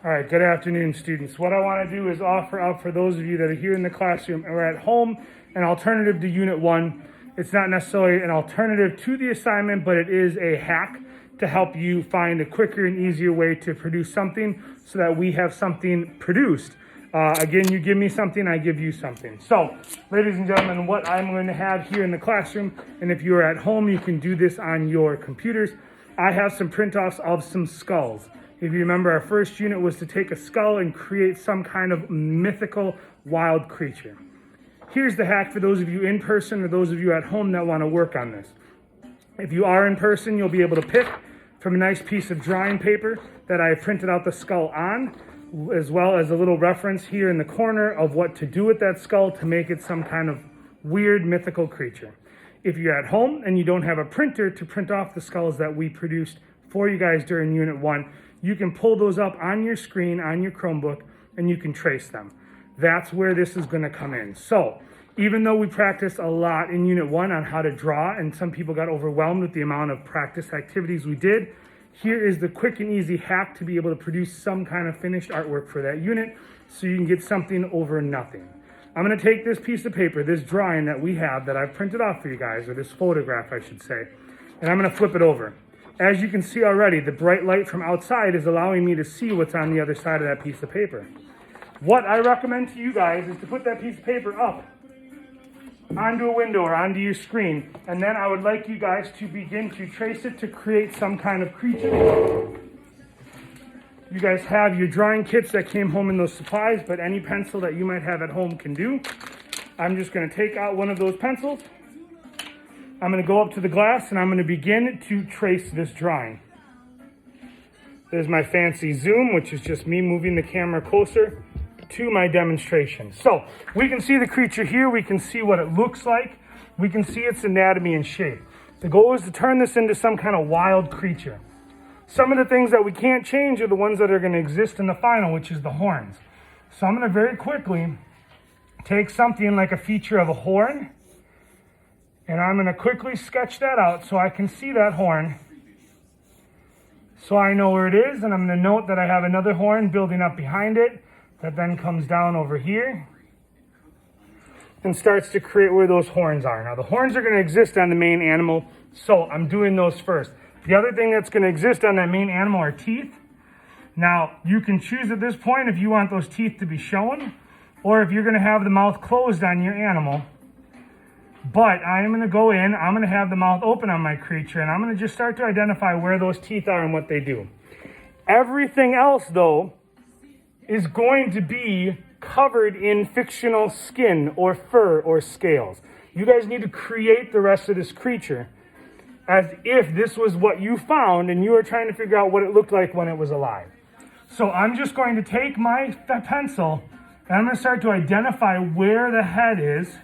All right, good afternoon, students. What I want to do is offer up for those of you that are here in the classroom or at home an alternative to Unit 1. It's not necessarily an alternative to the assignment, but it is a hack to help you find a quicker and easier way to produce something so that we have something produced. Again, you give me something, I give you something. So, ladies and gentlemen, what I'm going to have here in the classroom, and if you're at home, you can do this on your computers. I have some print-offs of some skulls. If you remember, our first unit was to take a skull and create some kind of mythical wild creature. Here's the hack for those of you in person or those of you at home that want to work on this. If you are in person, you'll be able to pick from a nice piece of drawing paper that I printed out the skull on, as well as a little reference here in the corner of what to do with that skull to make it some kind of weird mythical creature. If you're at home and you don't have a printer to print off the skulls that we produced for you guys during Unit 1, you can pull those up on your screen, on your Chromebook, and you can trace them. That's where this is going to come in. So, even though we practiced a lot in Unit 1 on how to draw, and some people got overwhelmed with the amount of practice activities we did, here is the quick and easy hack to be able to produce some kind of finished artwork for that unit so you can get something over nothing. I'm going to take this piece of paper, this drawing that we have that I've printed off for you guys, or this photograph I should say, and I'm going to flip it over. As you can see already, the bright light from outside is allowing me to see what's on the other side of that piece of paper. What I recommend to you guys is to put that piece of paper up onto a window or onto your screen, and then I would like you guys to begin to trace it to create some kind of creature. You guys have your drawing kits that came home in those supplies, but any pencil that you might have at home can do. I'm just going to take out one of those pencils. I'm going to go up to the glass and I'm going to begin to trace this drawing. There's my fancy zoom, which is just me moving the camera closer to my demonstration. So we can see the creature here. We can see what it looks like. We can see its anatomy and shape. The goal is to turn this into some kind of wild creature. Some of the things that we can't change are the ones that are going to exist in the final, which is the horns. So I'm going to very quickly take something like a feature of a horn, and I'm going to quickly sketch that out so I can see that horn, so I know where it is, and I'm going to note that I have another horn building up behind it that then comes down over here and starts to create where those horns are. Now, the horns are going to exist on the main animal, so I'm doing those first. The other thing that's going to exist on that main animal are teeth. Now, you can choose at this point if you want those teeth to be shown or if you're going to have the mouth closed on your animal. But I'm going to go in, I'm going to have the mouth open on my creature, and I'm going to just start to identify where those teeth are and what they do. Everything else, though, is going to be covered in fictional skin or fur or scales. You guys need to create the rest of this creature as if this was what you found and you were trying to figure out what it looked like when it was alive. So I'm just going to take my pencil and I'm going to start to identify where the head is.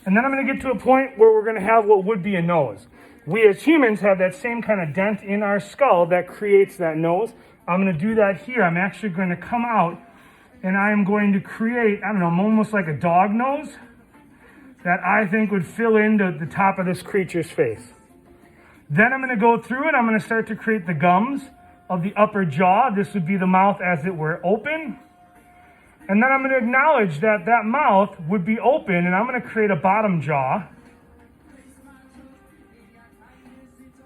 And then I'm going to get to a point where we're going to have what would be a nose. We as humans have that same kind of dent in our skull that creates that nose. I'm going to do that here. I'm actually going to come out and I'm going to create, I don't know, almost like a dog nose that I think would fill into the top of this creature's face. Then I'm going to go through it. I'm going to start to create the gums of the upper jaw. This would be the mouth as it were open. And then I'm going to acknowledge that that mouth would be open, and I'm going to create a bottom jaw.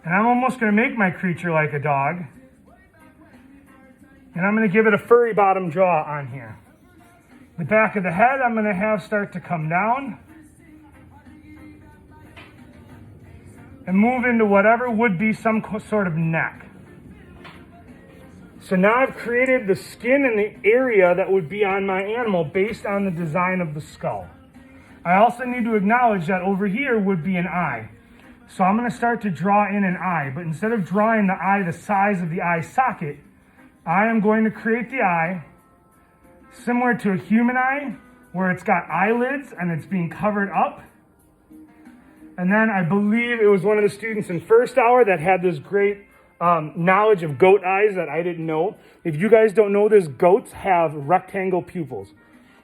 And I'm almost going to make my creature like a dog. And I'm going to give it a furry bottom jaw on here. The back of the head I'm going to have start to come down and move into whatever would be some sort of neck. So now I've created the skin and the area that would be on my animal based on the design of the skull. I also need to acknowledge that over here would be an eye. So I'm going to start to draw in an eye, but instead of drawing the eye the size of the eye socket, I am going to create the eye similar to a human eye, where it's got eyelids and it's being covered up. And then I believe it was one of the students in first hour that had this great knowledge of goat eyes that I didn't know. If you guys don't know this, goats have rectangle pupils.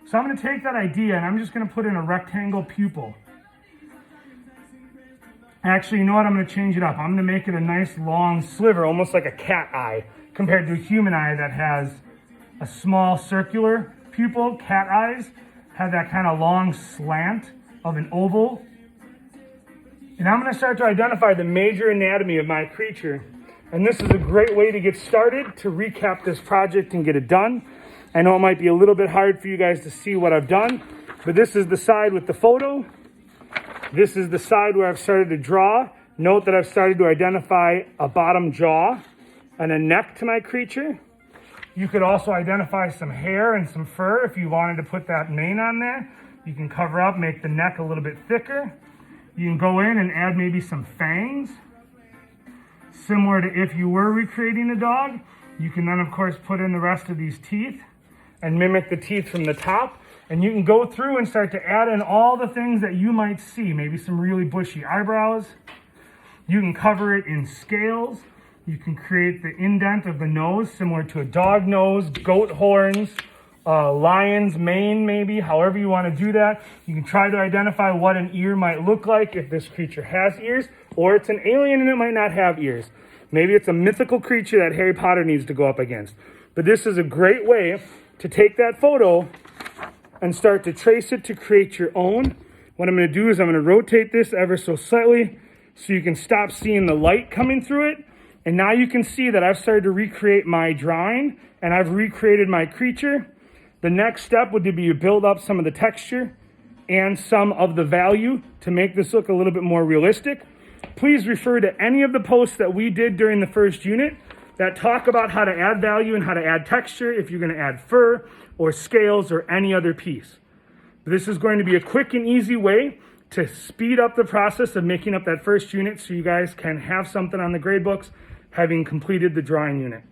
So I'm going to take that idea and I'm just going to put in a rectangle pupil. Actually, you know what? I'm going to change it up. I'm going to make it a nice long sliver, almost like a cat eye. compared to a human eye that has a small circular pupil. Cat eyes have that kind of long slant of an oval. And I'm going to start to identify the major anatomy of my creature. And this is a great way to get started, to recap this project and get it done. I know it might be a little bit hard for you guys to see what I've done, but this is the side with the photo. This is the side where I've started to draw. Note that I've started to identify a bottom jaw and a neck to my creature. You could also identify some hair and some fur if you wanted to put that mane on there. You can cover up, make the neck a little bit thicker. You can go in and add maybe some fangs, similar to if you were recreating a dog. You can then, of course, put in the rest of these teeth and mimic the teeth from the top. And you can go through and start to add in all the things that you might see. Maybe some really bushy eyebrows. You can cover it in scales. You can create the indent of the nose, similar to a dog nose, goat horns, lion's mane maybe, however you want to do that. You can try to identify what an ear might look like if this creature has ears, or it's an alien and it might not have ears. Maybe it's a mythical creature that Harry Potter needs to go up against. But this is a great way to take that photo and start to trace it to create your own. What I'm going to do is I'm going to rotate this ever so slightly so you can stop seeing the light coming through it. And now you can see that I've started to recreate my drawing and I've recreated my creature. The next step would be to build up some of the texture and some of the value to make this look a little bit more realistic. Please refer to any of the posts that we did during the first unit that talk about how to add value and how to add texture if you're going to add fur or scales or any other piece. This is going to be a quick and easy way to speed up the process of making up that first unit so you guys can have something on the grade books having completed the drawing unit.